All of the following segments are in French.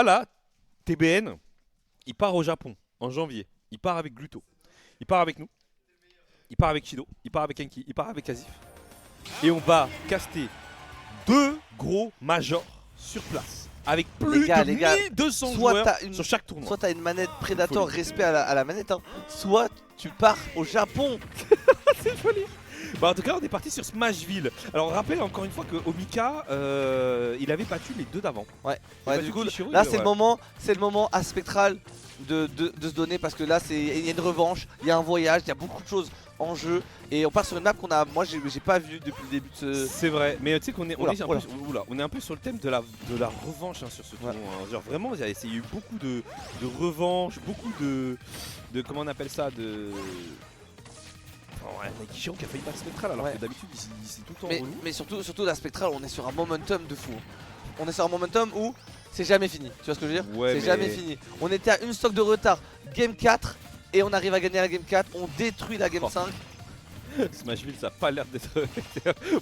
Ah là, TBN, il part au Japon en janvier. Il part avec Gluto. Il part avec nous. Il part avec Chido. Il part avec Enki. Il part avec Azif. Et on va caster deux gros majors sur place. Avec plus Les de gars, 1200 soit joueurs t'as une, sur chaque tournoi. soit t'as une manette Une Predator, folie. respect à la manette, hein. Soit tu pars au Japon. C'est folie. Bah en tout cas on est parti sur Smashville. Alors rappelle encore une fois que Omika il avait battu les deux d'avant. Ouais, Il a battu du coup, Kishiru, là il- c'est ouais. le moment à Spectral de se donner parce que là il y a une revanche, il y a un voyage, il y a beaucoup de choses en jeu et on part sur une map moi j'ai pas vu depuis le début de ce. C'est vrai, mais tu sais qu'on est, Oula, on est un oula. peu, oula, on est un peu sur le thème de la revanche hein, sur ce tournoi. Hein. Genre vraiment, il y a eu beaucoup de revanche, beaucoup de comment on appelle ça, de. Oh, ouais, Kishiru qui a failli battre Spectral alors Ouais. que d'habitude c'est tout le temps relou. Mais surtout la Spectral, on est sur un momentum de fou. On est sur un momentum où c'est jamais fini. Tu vois ce que je veux dire? Ouais, C'est mais- jamais fini. On était à une stock de retard game 4 et on arrive à gagner la game 4, on détruit la game Oh. 5. Smashville, ça a pas l'air d'être.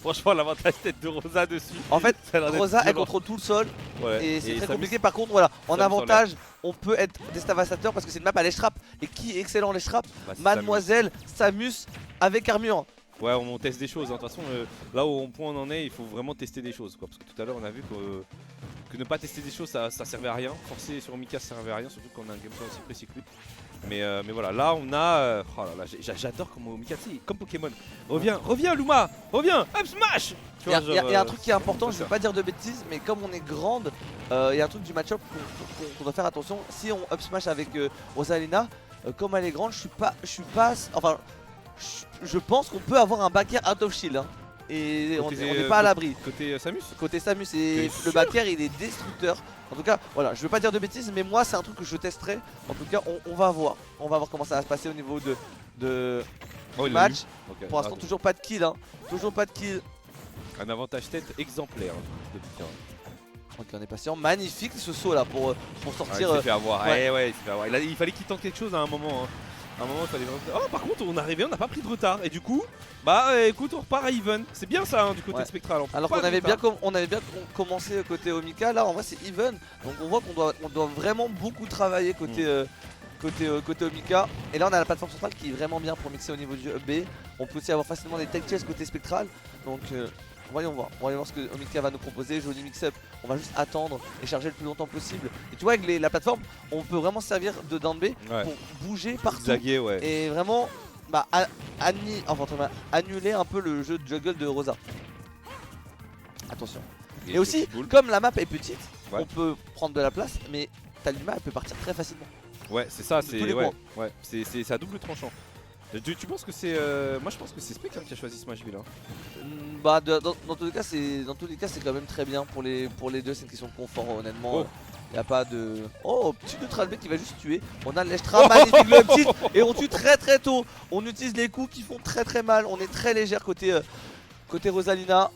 Franchement, l'avantage tête de Rosa dessus. En fait, ça a l'air d'être Rosa elle violent. contrôle tout le sol Ouais. et c'est très Samus- compliqué. Par contre, voilà, en Samus avantage, on peut être déstavastateur parce que c'est une map à l'Estrap. Et qui est excellent l'Estrap? bah, c'est Mademoiselle Samus avec armure. Ouais, on teste des choses. Hein. De toute façon, là où on en est, il faut vraiment tester des choses. Quoi. Parce que tout à l'heure, on a vu que ne pas tester des choses, ça servait à rien. Forcer sur Mika, ça servait à rien, surtout quand on a un gameplay aussi précis que lui. Mais voilà, là, on a. Oh là là, j'adore comment Mika, tu sais, comme Pokémon. Reviens, Luma, reviens, up smash. Tu Il y, vois, a genre, un truc qui est important, faut je vais faire. pas dire de bêtises, mais comme on est grande, il y a un truc du match-up qu'on doit faire attention. Si on up smash avec Rosalina, comme elle est grande, enfin, je pense qu'on peut avoir un back air out of shield. Hein. Et on Côté, n'est pas à l'abri. Côté Samus. Côté Samus, T'es le sûr? back air il est destructeur. En tout cas, voilà, je veux pas dire de bêtises, mais moi c'est un truc que je testerai. En tout cas, on va voir. On va voir comment ça va se passer au niveau de Oh, du il a eu. match. Ok, Pour l'instant, ah, toujours pas de kill. Hein. Toujours pas de kill. un avantage tête exemplaire. Hein, de Mika. Ok, on est patient. Magnifique ce saut là pour Ah, il sortir. s'est fait avoir. ouais. Ouais, il s'est fait avoir. Il fallait qu'il tente quelque chose à un moment. Hein. À un moment, il fallait vraiment. Oh, par contre, on est arrivé, on n'a pas pris de retard. Et du coup, bah écoute, on repart à even. C'est bien ça, hein, du côté Ouais. de Spectral. On prend Alors pas qu'on de avait retard. on avait bien commencé côté Omika, là en vrai c'est even. Donc on voit on doit vraiment beaucoup travailler côté Omika. Et là on a la plateforme centrale qui est vraiment bien pour mixer au niveau du B. On peut aussi avoir facilement des tech chess côté spectral. Donc voyons voir ce que Omika va nous proposer. Joli mix-up, on va juste attendre et charger le plus longtemps possible. Et tu vois avec la plateforme, on peut vraiment servir de down B Ouais. pour bouger partout. Zaguer, ouais. Et vraiment annuler un peu le jeu de juggle de Rosa. Attention. Et aussi, Cool. comme la map est petite, Ouais. on peut prendre de la place, mais Talima elle peut partir très facilement. Ouais, c'est ça, de c'est tous les ouais, coins. ouais, c'est à double tranchant. Tu penses que c'est moi je pense que c'est Spec hein, qui a choisi Smashville hein. Bah dans tous les cas c'est quand même très bien pour les deux, c'est une question de confort honnêtement. Oh. Y a pas de. Oh, petit neutral B qui va juste tuer. On a l'Estra, magnifique le petit. Et on tue très tôt. On utilise les coups qui font très mal. On est très légère côté Rosalina.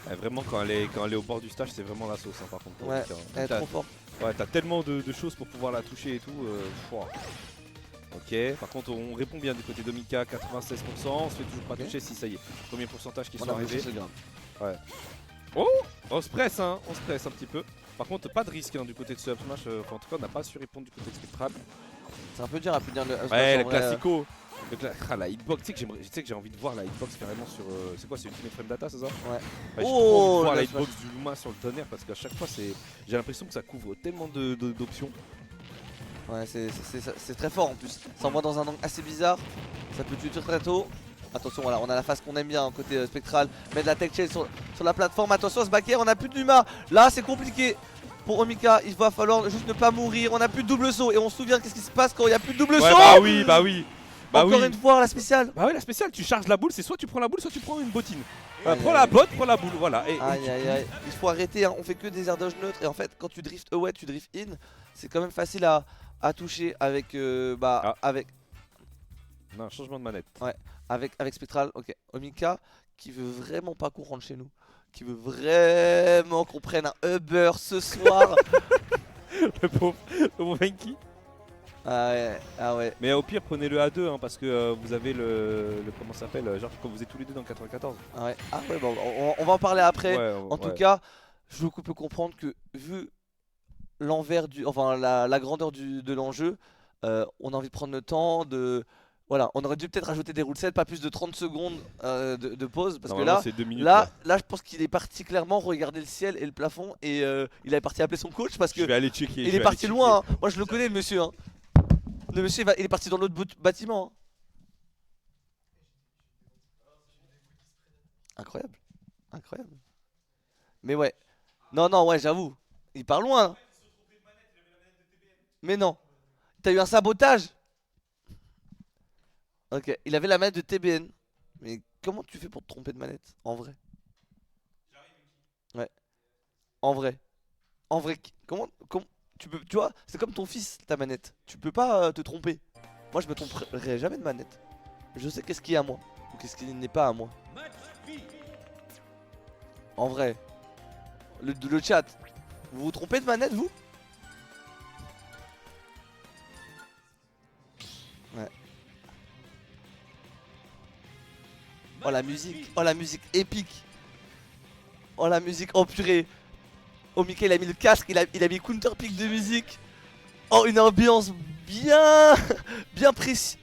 Ouais, vraiment quand elle est au bord du stage, c'est vraiment la sauce hein, par contre. pour Ouais, Mika, hein. elle est T'as- trop forte. Ouais, t'as tellement de choses pour pouvoir la toucher et tout. Pouah. Ok, par contre on répond bien du côté d'Omika, 96%, on se fait toujours pas Ok. toucher si ça y est. Premier pourcentage qui On sont a arrivés. c'est grave. On se presse hein, on se presse un petit peu. Par contre pas de risque hein, du côté de ce up smash, enfin, en tout cas on n'a pas su répondre du côté de Spectral. C'est un peu dur à punir le. Ouais, en le vrai, classico. Ah, la hitbox, tu sais que j'ai envie de voir la hitbox carrément sur. C'est quoi, c'est Ultimate Frame Data, c'est ça? Ouais. J'ai Oh, trop envie de voir le la smash. hitbox du Luma sur le tonnerre parce qu'à chaque fois, j'ai l'impression que ça couvre tellement d'options. Ouais, c'est très fort en plus. Ça envoie dans un angle assez bizarre. Ça peut tuer très tôt. Attention, voilà, on a la phase qu'on aime bien hein, côté spectral. Mettre de la tech chain sur la plateforme. Attention à ce back air, on a plus de Luma. Là, c'est compliqué. Pour Omika, il va falloir juste ne pas mourir. On a plus de double saut. Et on se souvient qu'est-ce qui se passe quand il n'y a plus de double Ouais, saut. bah oui, bah oui. Bah Encore oui. une fois, la spéciale. Bah ouais, la spéciale, tu charges la boule, c'est soit tu prends la boule, soit tu prends une bottine. Aïe, Prends aïe, la aïe. botte, prends la boule, voilà. Et Aïe aïe aïe, il faut arrêter, hein. On fait que des air dodge neutres. Et en fait, quand tu drift away, tu drift in. C'est quand même facile à toucher avec. Ah. Avec. Non, changement de manette. Avec Spectral, ok. Omika qui veut vraiment pas qu'on rentre chez nous. Qui veut vraiment qu'on prenne un Uber ce soir. le pauvre Enki. Ah ouais. Mais au pire, prenez le A2 hein, parce que vous avez le comment ça s'appelle, genre quand vous êtes tous les deux dans le 94. Ah ouais, bon, on va en parler après. Ouais, En tout ouais. cas, je peux comprendre que vu l'envers du, enfin la grandeur de l'enjeu, on a envie de prendre le temps de, voilà, on aurait dû peut-être rajouter des rule sets, pas plus de 30 secondes de pause, parce que Normalement, c'est 2 minutes. là, je pense qu'il est parti clairement regarder le ciel et le plafond et il est parti appeler son coach parce Je que vais aller checker. il est parti loin. Hein. Moi, je le connais, le monsieur. Hein. Le monsieur, il est parti dans l'autre bâtiment. Hein. Incroyable, incroyable. Mais ouais, non, non, ouais, j'avoue, il part loin. Hein. Mais non, t'as eu un sabotage. Ok, il avait la manette de TBN. Mais comment tu fais pour te tromper de manette en vrai? Ouais, en vrai. En vrai, comment tu peux, tu vois, c'est comme ton fils, ta manette. Tu peux pas te tromper. Moi, je me tromperai jamais de manette. Je sais qu'est-ce qui est à moi ou qu'est-ce qui n'est pas à moi. En vrai, le chat, vous vous trompez de manette, vous? Ouais. Oh la musique épique. Oh la musique, oh purée. Oh Mika il a mis le casque, il a mis counter pick de musique. Oh une ambiance bien bien précis,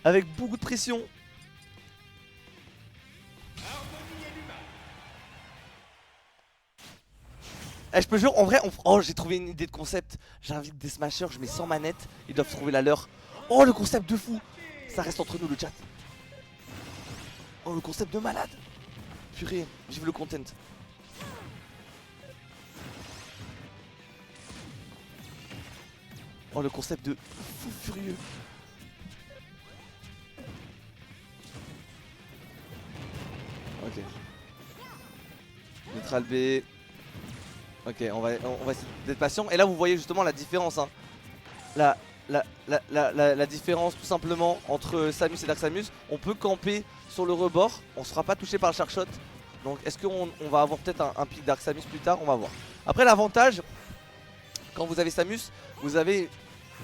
avec beaucoup de pression. Eh, je peux jure en vrai, oh j'ai trouvé une idée de concept. J'invite des smashers, je mets 100 manettes, ils doivent trouver la leur. Oh le concept de fou. Ça reste entre nous le chat. Oh le concept de malade. Purée, vive le content. Oh le concept de fou furieux. Ok. Neutral B. Ok, on va essayer d'être patient. Et là vous voyez justement la différence. Hein. La différence tout simplement entre Samus et Dark Samus. On peut camper sur le rebord. On ne sera pas touché par le Shark Shot. Donc est-ce qu'on va avoir peut-être un pic Dark Samus plus tard? On va voir. Après l'avantage, quand vous avez Samus, vous avez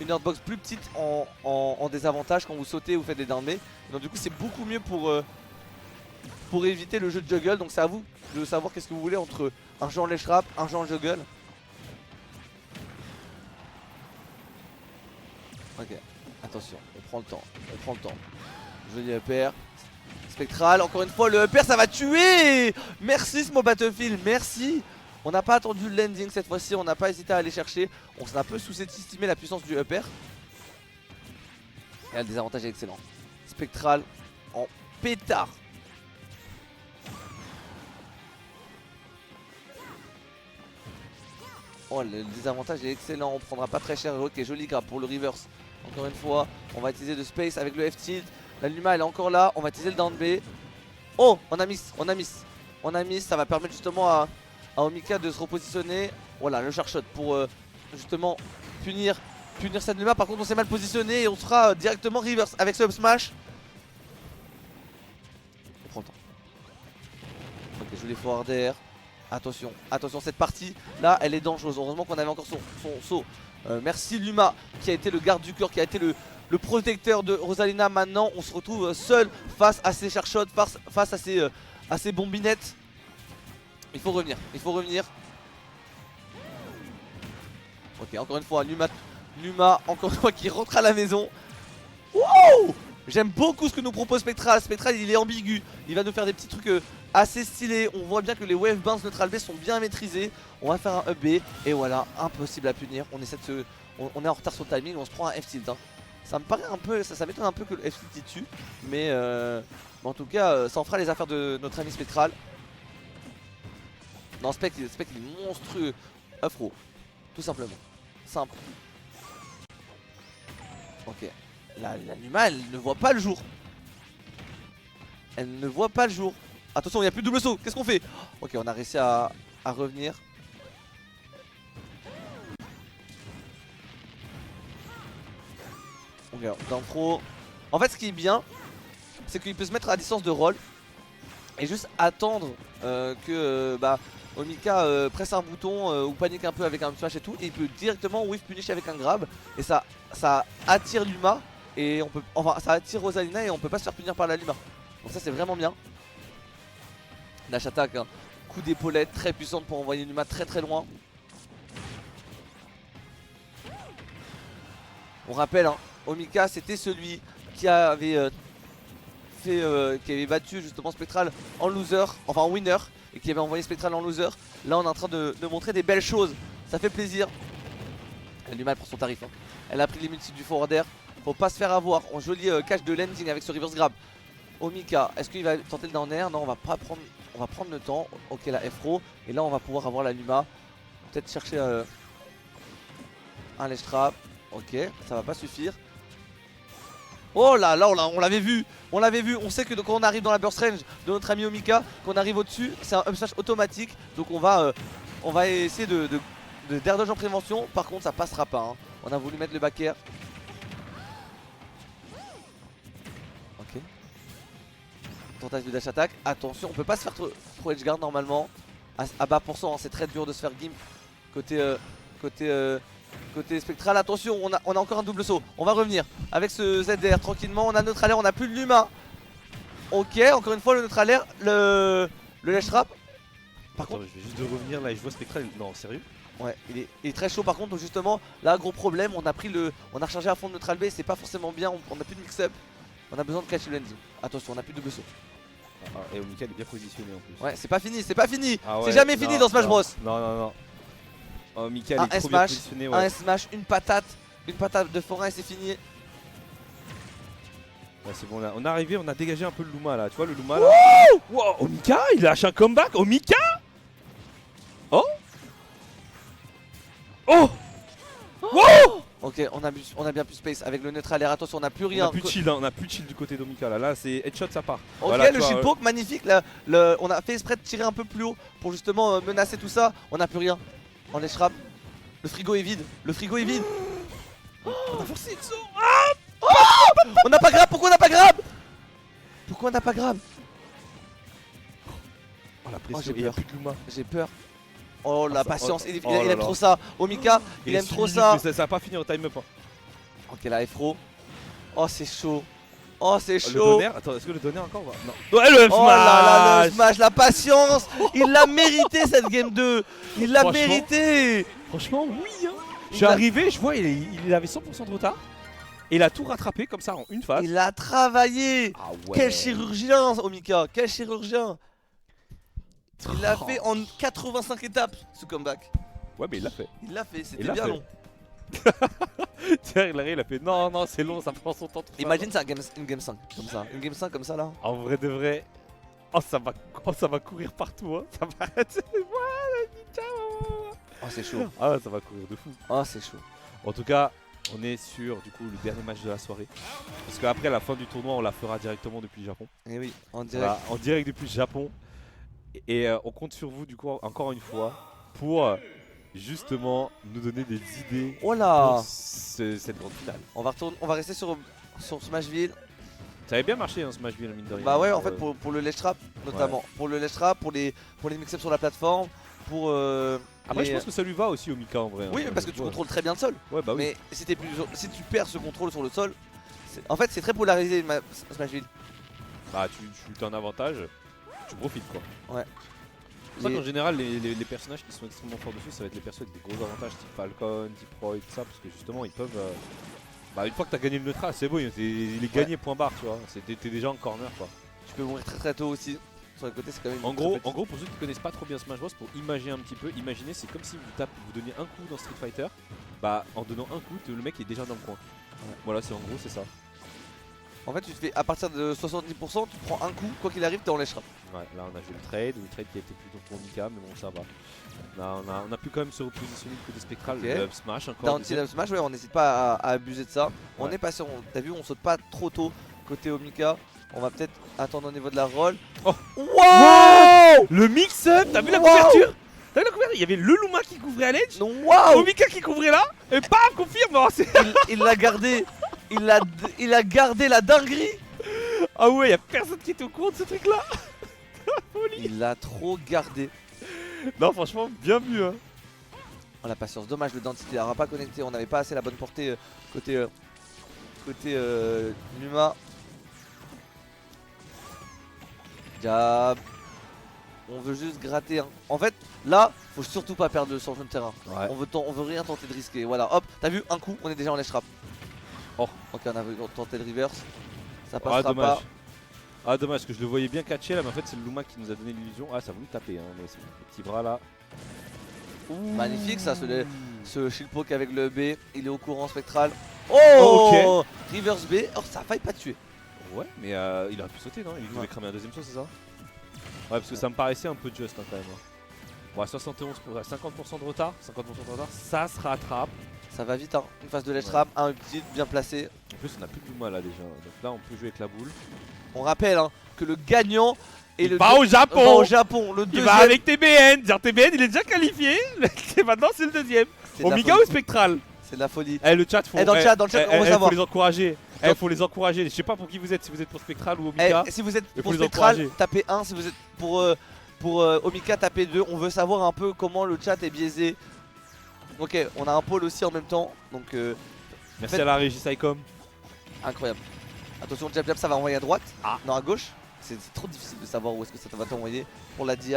une hurtbox plus petite en désavantage quand vous sautez ou faites des down B. Donc du coup c'est beaucoup mieux pour éviter le jeu de juggle. Donc c'est à vous de savoir qu'est-ce que vous voulez entre un jeu en lèche rap, un jeu en juggle. Ok, attention, on prend le temps, on prend le temps. Joli upper. Spectral, encore une fois, le upper ça va tuer. Merci Smo Battlefield, merci. On n'a pas attendu le landing cette fois-ci, on n'a pas hésité à aller chercher. On s'est un peu sous-estimé la puissance du upper. Et le désavantage est excellent. Spectral en pétard. Oh le désavantage est excellent, on prendra pas très cher. Ok, joli grab pour le reverse. Encore une fois, on va utiliser le space avec le F-tilt. La Luma elle est encore là, on va utiliser le down B. Oh, on a miss, ça va permettre justement à Omika de se repositionner. Voilà, le Shark Shot pour justement punir cette Luma. Par contre on s'est mal positionné et on sera directement reverse avec ce up smash. On prend le temps. Ok, joli forward air. Attention, attention, cette partie là elle est dangereuse. Heureusement qu'on avait encore son saut. Merci Luma qui a été le garde du cœur, qui a été le protecteur de Rosalina. Maintenant on se retrouve seul face à ses Shark Shots, face à ses bombinettes. Il faut revenir, il faut revenir. Ok, encore une fois Luma encore une fois qui rentre à la maison. Wow! J'aime beaucoup ce que nous propose Spectral. Spectral il est ambigu, il va nous faire des petits trucs assez stylés. On voit bien que les wave bounce neutral B sont bien maîtrisés. On va faire un up B et voilà, impossible à punir. On essaie de on est en retard sur le timing, on se prend un F-tilt. Hein. Ça me paraît un peu, ça m'étonne un peu que le F-tilt tue. Mais en tout cas, ça en fera les affaires de notre ami Spectral. Non, Spec il est monstrueux. Afro, tout simplement. Simple. Ok. La Luma elle ne voit pas le jour. Elle ne voit pas le jour. Attention, il n'y a plus de double saut. Qu'est-ce qu'on fait? Ok, on a réussi à revenir. Ok, dans pro. En fait, ce qui est bien, c'est qu'il peut se mettre à distance de roll et juste attendre que Omika presse un bouton ou panique un peu avec un smash et tout. Et il peut directement whiff punish avec un grab. Et ça attire Luma. Et on peut, enfin ça attire Rosalina et on peut pas se faire punir par la Luma. Donc ça c'est vraiment bien. Dash attack, hein. Coup d'épaulette très puissante pour envoyer Luma très très loin. On rappelle, hein, Omika c'était celui qui avait qui avait battu justement Spectral en loser, enfin en winner, et qui avait envoyé Spectral en loser. Là on est en train de montrer des belles choses, ça fait plaisir. Elle a du mal pour son tarif, hein. Elle a pris les multis du forwarder, faut pas se faire avoir. On joli catch de landing avec ce reverse grab. Omika, est-ce qu'il va tenter le down air? Non, on va prendre le temps. Ok, la F-Row, et là on va pouvoir avoir la Luma. Peut-être chercher un ledge trap. Ok, ça va pas suffire. Oh là là, on l'avait vu. On l'avait vu. On sait que quand on arrive dans la burst range de notre ami Omika, qu'on arrive au-dessus, c'est un up smash automatique. Donc on va essayer de dair dodge en prévention. Par contre, ça passera pas, hein. On a voulu mettre le back air. Ok. Tentative de dash attack. Attention, on peut pas se faire trop edge guard normalement. À bas pourcent, hein, c'est très dur de se faire gimp côté Spectral. Attention, on a encore un double saut. On va revenir avec ce ZDR tranquillement. On a notre alert, on a plus de Luma. Ok, encore une fois le neutre alert, le ledge trap. Par contre, je vais juste de revenir là et je vois Spectral. Non, sérieux? Ouais, il est très chaud par contre. Donc justement, là gros problème, on a rechargé à fond de neutral B, c'est pas forcément bien. On a plus de mix-up. On a besoin de catch le landing. Attention, on a plus de double saut. Et Omika il est bien positionné en plus. Ouais, c'est pas fini, c'est pas fini. Ah ouais, c'est jamais fini dans Smash Bros. Non. Oh, Mika, Un il est trop S-Smash, bien positionné. Ouais. un S-Smash, une patate de forain et c'est fini. Ouais, c'est bon là. On est arrivé, on a dégagé un peu le Luma là. Tu vois le Luma là. Wow, Omika, il lâche un comeback. Omika. Oh. Oh. Wow. Ok, on a bien plus space avec le neutral air. Attention, on a plus On rien. a plus de shield, hein. On a plus de shield du côté d'Omika là. Là c'est headshot, ça part. Ok, Voilà, le tu shield vois, poke magnifique. On a fait exprès de tirer un peu plus haut pour justement menacer tout ça. On a plus rien. On les frappe. Le frigo est vide. Le frigo est vide. on a forcé une saut. On n'a pas grab. Pourquoi on n'a pas grab? Pourquoi on n'a pas grab? Oh la pression, j'ai il y a peur. plus de Luma. J'ai peur. Oh la ça- patience. oh, Il oh là aime là. trop ça. Omika, il aime trop ça. Ça va pas finir au time up. Hein. Ok, la F-Row. Oh, c'est chaud. Oh, c'est Le chaud. donner, attends, est-ce que le donner encore va? Non. Ouais, le Oh là là, le smash. smash, la patience. Il l'a mérité cette game 2. Il l'a Franchement, mérité. Franchement, oui. Hein. Je Il suis a- arrivé, je vois, il avait 100% de retard. Et il a tout rattrapé comme ça en une phase. Il a travaillé. Ah ouais. Quel chirurgien, Omika. Quel chirurgien. Il l'a Oh. fait en 85 étapes, ce comeback. Ouais, mais il l'a fait. Il l'a fait, c'était l'a bien fait. long. Tiens, il a fait non, c'est long, ça prend son temps. tout ça. Imagine ça, une game 5 comme ça. Une game 5 comme ça là. En vrai de vrai. Oh, ça va courir partout. Hein. Ça va arrêter. Oh, c'est chaud. Ah, ça va courir de fou. Oh, c'est chaud. En tout cas, on est sur du coup le dernier match de la soirée. Parce qu'après la fin du tournoi, on la fera directement depuis le Japon. Et oui, en direct. Voilà, en direct depuis le Japon. Et on compte sur vous du coup encore une fois pour justement nous donner des idées Oh là. pour cette grande finale. On va rester sur Smashville. Ça avait bien marché hein, Smashville mine de rien. Bah ouais, en fait pour le ledge trap notamment. Pour le ledge trap, pour les mix-ups sur la plateforme, pour Après je pense que ça lui va aussi au Mika en vrai. oui, hein. mais parce que tu Ouais. contrôles très bien le sol. Ouais bah oui. Mais si tu perds ce contrôle sur le sol, en fait c'est très polarisé Smashville. Bah tu as un avantage, tu profites quoi. Ouais. C'est pour ça qu'en général les personnages qui sont extrêmement forts dessus ça va être les persos avec des gros avantages type Falcon, type Roy, tout ça parce que justement ils peuvent bah une fois que t'as gagné le neutral c'est bon, il est gagné point barre tu vois, t'es déjà en corner quoi. Tu peux mourir très très tôt aussi. Sur le côté c'est quand même En gros pour ceux qui connaissent pas trop bien Smash Bros, pour imaginer un petit peu, imaginez c'est comme si vous donniez un coup dans Street Fighter, bah en donnant un coup le mec est déjà dans le coin. Ouais. Voilà c'est en gros c'est ça. En fait tu te fais à partir de 70%, tu prends un coup, quoi qu'il arrive t'es en ledge trap. Ouais là on a joué le trade qui a été plutôt pour Mika mais bon ça va. Là on a pu quand même se repositionner du côté spectral, Ok. le up smash encore. Dans le smash, ouais, on n'hésite pas à abuser de ça. On Ouais. est passé, t'as vu, on saute pas trop tôt côté Omika. On va peut-être attendre au niveau de la roll. Oh. Wow. Le mix-up, t'as vu la Wow. couverture? T'as vu la couverture? Il y avait le Luma qui couvrait à l'edge, Non, waouh. Omika qui couvrait là, et paf, confirme. Oh, Il l'a gardé. Il a gardé la dinguerie. ah ouais, y a personne qui était au courant de ce truc là. Il l'a trop gardé. Non franchement bien vu hein. Oh la patience, dommage le densité n'aura pas connecté, on n'avait pas assez la bonne portée côté Numa. Jab. On veut juste gratter. Hein. En fait, là, faut surtout pas perdre son jeu de terrain. Ouais. On veut rien tenter de risquer. Voilà, hop, t'as vu un coup, on est déjà en ledge trap. Oh. Ok, on avait tenté le reverse. Ça Ah passera dommage. pas. Ah dommage parce que je le voyais bien catcher là mais en fait c'est le Luma qui nous a donné l'illusion. Ah ça a voulu taper hein, mais c'est bon. Le petit bras là. Magnifique ça, ce shield poke avec le B. Il est au courant spectral. Oh, reverse B. Oh, ça a failli pas tuer. Ouais mais il aurait pu sauter non? Il devait cramer un deuxième saut c'est ça? Ouais parce que ça me paraissait un peu juste hein, quand même. Bon 71 pour 50% de retard, ça se rattrape. Ça va vite hein. Une phase de ledge trap, un petit bien placé. En plus on a plus de Luma là déjà. Donc là on peut jouer avec la boule. On rappelle hein, que le gagnant est le Va au Japon. va au Japon. Le Il deuxième. va avec TBN. Dire TBN, il est déjà qualifié. Et maintenant, c'est le deuxième. C'est de la Omega folie. ou Spectral? C'est de la folie. Eh, le chat, faut. Eh, dans le chat, on veut savoir. Faut les encourager. Faut les encourager. Je sais pas pour qui vous êtes, si vous êtes pour Spectral ou Eh, Omega. si vous êtes Il pour faut les Spectral, encourager. tapez 1. Si vous êtes pour Omika, tapez 2. On veut savoir un peu comment le chat est biaisé. Ok, on a un pôle aussi en même temps. Donc Merci à la régie Saicom. incroyable. Attention, jab jab, ça va envoyer à droite. Ah. Non, à gauche. C'est trop difficile de savoir où est-ce que ça va t'envoyer pour la DI.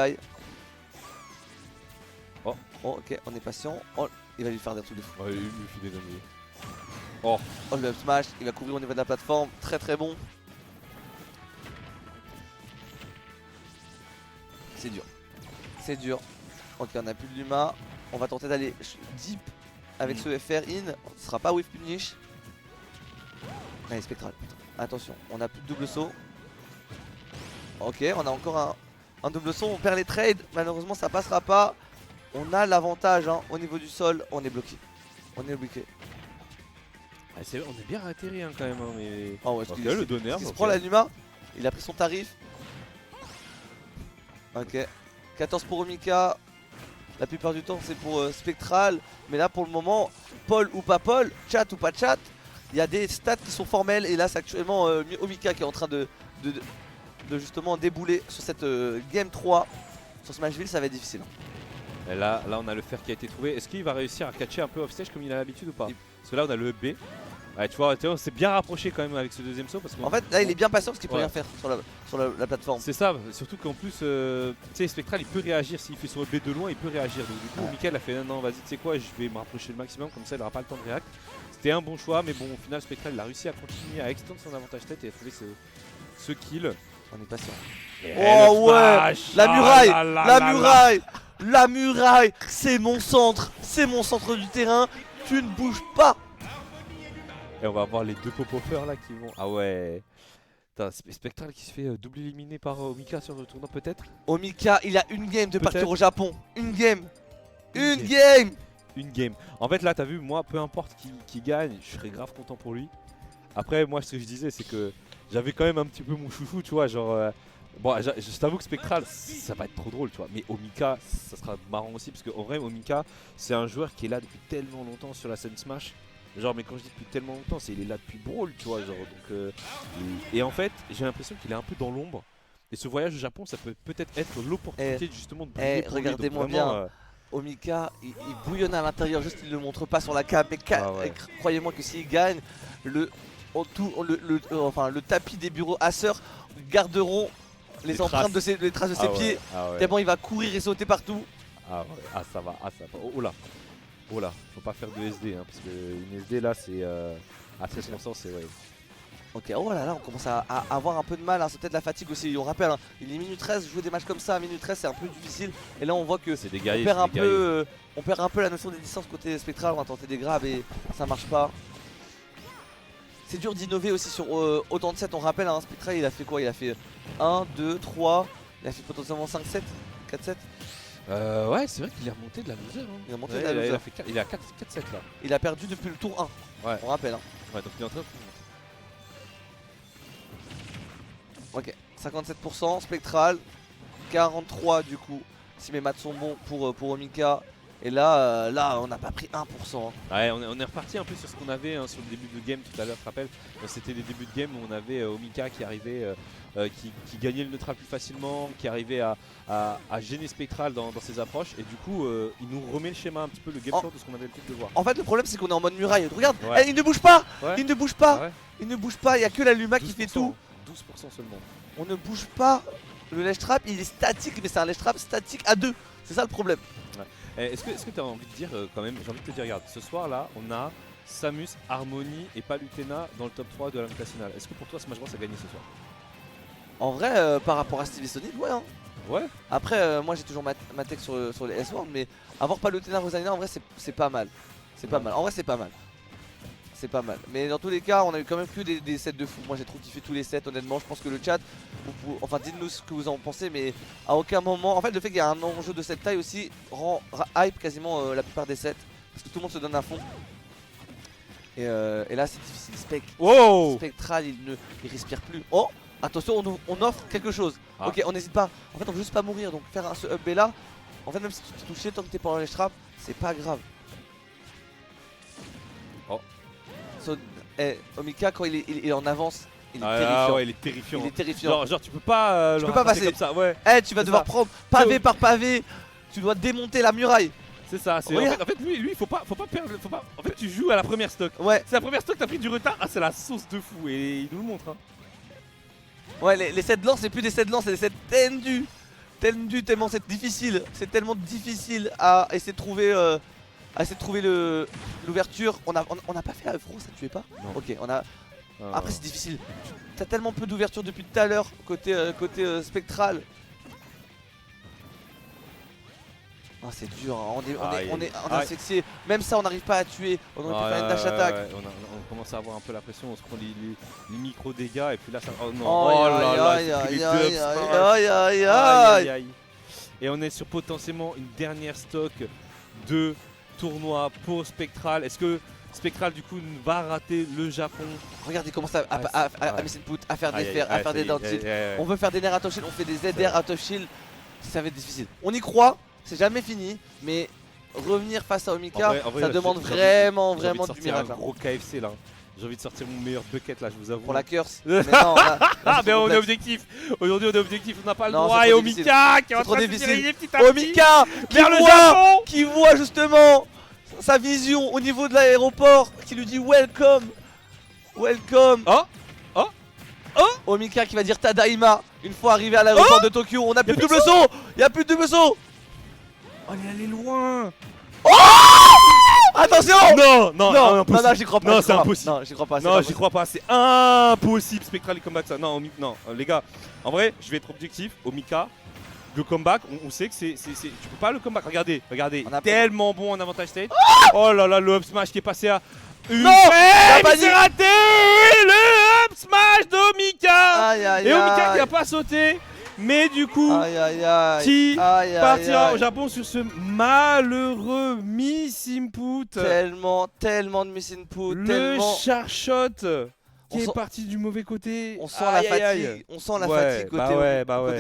Oh. Ok, on est patient. Oh, il va lui faire des trucs de fou. Ouais, il lui fait des dingueries. Oh, le up smash, il va couvrir au niveau de la plateforme. Très très bon. C'est dur. C'est dur. Ok, on a plus de Luma. On va tenter d'aller deep avec ce FR in. Ce sera pas whiff punish. Allez, spectral. Attention, on a plus de double saut. Ok, on a encore un double saut. On perd les trades. Malheureusement, ça passera pas. On a l'avantage hein, au niveau du sol. On est bloqué. On est bloqué. Ah, on est bien atterri hein, quand même. Hein, mais... Oh, ouais, Ok, le donner. il se prend la Luma. Il a pris son tarif. Ok. 14 pour Omika. La plupart du temps, c'est pour Spectral. Mais là, pour le moment, Paul ou pas Paul, chat ou pas chat, il y a des stats qui sont formels. Et là, c'est actuellement Omika qui est en train de justement débouler sur cette Game 3. Sur Smashville, ça va être difficile. Et là, on a le fer qui a été trouvé. Est-ce qu'il va réussir à catcher un peu offstage comme il a l'habitude ou pas? Parce que là, on a le B. Ouais, tu vois, on s'est bien rapproché quand même avec ce deuxième saut. Parce En fait, là, il est bien patient parce qu'il peut Ouais. rien faire sur la plateforme. C'est ça, surtout qu'en plus, tu sais, Spectral il peut réagir. S'il fait son B de loin, il peut réagir. Donc, du coup, Ouais. Mickaël a fait non, vas-y, tu sais quoi, je vais me rapprocher le maximum. Comme ça, il n'aura pas le temps de réact. C'était un bon choix, mais bon, au final, Spectral il a réussi à continuer à extendre son avantage tête et à trouver ce kill. On est patient. Et Oh le ouais, smash, la ah muraille, là là la là là. muraille, la muraille, c'est mon centre du terrain. Tu ne bouges pas. Et on va avoir les deux pop-offers là qui vont. Ah ouais. Putain, Spectral qui se fait double éliminer par Omika sur le tournoi peut-être. Omika, il a une game de partir Peut-être. au Japon. Une game. Une Une game. Une game. En fait là t'as vu, moi peu importe qui gagne, je serais grave content pour lui. Après moi ce que je disais c'est que j'avais quand même un petit peu mon chouchou tu vois genre bon je t'avoue que Spectral ça va être trop drôle tu vois, mais Omika ça sera marrant aussi parce qu'en vrai Omika c'est un joueur qui est là depuis tellement longtemps sur la scène Smash. Genre mais quand je dis depuis tellement longtemps c'est il est là depuis Brawl tu vois genre donc et en fait j'ai l'impression qu'il est un peu dans l'ombre. Et ce voyage au Japon ça peut peut-être être l'opportunité justement de briller pour lui. Donc regardez-moi vraiment, bien. Omika, il bouillonne à l'intérieur, juste il ne le montre pas sur la cam. Mais ouais. croyez-moi que s'il gagne, le tapis des bureaux Acer garderont les empreintes de les traces de ses pieds. Ah ouais. Tellement il va courir et sauter partout. Ah ouais, ah ça va, oh là, faut pas faire de SD hein, parce que une SD là c'est à 13% c'est ouais. Ok, oh là là, on commence à avoir un peu de mal, hein. C'est peut-être la fatigue aussi, on rappelle, hein. Il est minute 13, jouer des matchs comme ça à minute 13 c'est un peu difficile. Et là on voit que C'est des on guerriers, perd, c'est des guerriers. on perd un peu la notion des distances côté Spectral, on va tenter des grabs et ça marche pas. C'est dur d'innover aussi sur autant de sets, on rappelle, hein, Spectral il a fait quoi? Il a fait 1, 2, 3, il a fait potentiellement 5 sets, 4 sets. Ouais c'est vrai qu'il est remonté de la loser hein. Il est remonté Ouais, de la loser. il est à 4 7 là. Il a perdu depuis le tour 1, Ouais. on rappelle. Hein. Ouais donc il est en train de... Ok, 57% Spectral, 43 du coup, si mes maths sont bons pour Omika. Et là, on n'a pas pris 1%. Hein. Ouais on est reparti un peu sur ce qu'on avait hein, sur le début de game tout à l'heure, tu te rappelles. C'était les débuts de game où on avait Omika qui arrivait, qui gagnait le neutral plus facilement, qui arrivait à gêner Spectral dans ses approches. Et du coup il nous remet le schéma un petit peu, le game plan de ce qu'on avait l'habitude de voir. En fait le problème c'est qu'on est en mode muraille, regarde, Ouais. il ne bouge pas, Ouais. il ne bouge pas, Ah ouais. il ne bouge pas, il n'y a que la Luma qui 12%, fait tout. 12% seulement. On ne bouge pas, le ledge trap il est statique, mais c'est un ledge trap statique à 2, c'est ça le problème. Est-ce que tu as envie de dire quand même, j'ai envie de te dire, regarde, ce soir là, on a Samus, Harmony et Palutena dans le top 3 de la nationale. Est-ce que pour toi Smash Bros a gagné ce soir? En vrai, par rapport à Stevie Sonic, ouais. Hein. Ouais. Après, moi j'ai toujours ma tech sur les S-World, mais avoir Palutena Rosalina, en vrai, c'est pas mal. C'est pas mal. En vrai, c'est pas mal. C'est pas mal. Mais dans tous les cas, on a eu quand même que des sets de fou. Moi j'ai trop kiffé tous les sets, honnêtement. Je pense que le chat, enfin dites-nous ce que vous en pensez, mais à aucun moment. En fait, le fait qu'il y a un enjeu de cette taille aussi rend hype quasiment la plupart des sets. Parce que tout le monde se donne à fond. Et là, c'est difficile. Wow. Spectral, il respire plus. Oh! Attention, on offre quelque chose. Ah. Ok, on n'hésite pas. En fait, on veut juste pas mourir. Donc, faire ce up B là, en fait, même si tu t'es touché, tant que t'es pas dans les trappes, c'est pas grave. Oh. Omika, quand il est en avance, il est Ah terrifiant. ouais, il est terrifiant. Il est terrifiant. Genre tu peux pas Tu le peux pas ramasser passer. comme ça, ouais. Tu vas devoir ça. prendre pavé par pavé. Tu dois démonter la muraille. C'est ça, c'est Regarde. en fait lui faut pas perdre, en fait tu joues à la première stock. Ouais, C'est la première stock, t'as pris du retard, c'est la sauce de fou et il nous le montre hein. ouais, les sets lents, c'est plus des sets lents, c'est des sets tendus. Tendus, tellement c'est difficile. C'est tellement difficile à essayer de trouver, l'ouverture. On n'a pas fait la Fro, ça tuait pas? Non. Ok, on a. Après c'est difficile. T'as tellement peu d'ouverture depuis tout à l'heure côté spectral. Oh, c'est dur, hein. on est asphyxié. Même ça on n'arrive pas à tuer. On aurait pu faire une dash attack. On commence à avoir un peu la pression, on se prend les micro dégâts et puis là ça. Oh non, Oh là là, aïe, c'est que les aïe, dubs, aïe, smash. aïe, aïe, Aïe, aïe. aïe. Et on est sur potentiellement une dernière stock de tournoi pour Spectral. Est-ce que Spectral du coup va rater le Japon? Regarde, il commence à miss input, à faire des Aïe, fers, aïe, à faire ça y des est, down tilt. aïe, aïe, aïe. On veut faire des nerfs out of shield, on fait des ZR out of shield. Ça va être difficile. On y croit, c'est jamais fini, mais revenir face à Omika, En vrai, ça là, demande j'ai vraiment envie de du sortir miracle. un gros KFC là. J'ai envie de sortir mon meilleur bucket là, je vous avoue. Pour la curse. Mais non, là, Ah c'est mais trop on est complexe. objectif. Aujourd'hui on est objectif, on n'a pas le Non, droit. c'est Et trop Omika qui est en C'est trop train de se difficile. diriger petit à petit Omika vers le Japon. qui voit justement sa vision au niveau de l'aéroport, qui lui dit welcome. Welcome. Oh. Omika qui va dire Tadaima une fois arrivé à l'aéroport de Tokyo. On a plus de double saut. Il y a plus de double saut. Oh elle est allée loin. Attention. Non, non, j'y crois pas. Non, j'y c'est crois pas. impossible. Non, j'y crois pas. Non, j'y crois pas, c'est impossible Spectral et comeback ça. Non, non, les gars, en vrai, je vais être objectif. Omika, le comeback, on sait que c'est. Tu peux pas le comeback. Regardez, On a tellement bon en avantage state. Oh là là, le up smash qui est passé à. Une Non, frame, pas il s'est dit. raté le up smash d'Omika. Aïe aïe Et Omika qui aïe. a pas sauté, mais du coup. Aïe aïe aïe. Qui Aïe, aïe, partira aïe. au Japon sur ce malheureux miss input. Tellement de miss input. Le Tellement. charshot qui On est sent- parti du mauvais côté. On sent Aïe, la aïe, aïe. fatigue. On sent la Ouais, fatigue bah côté ouais, bah ouais.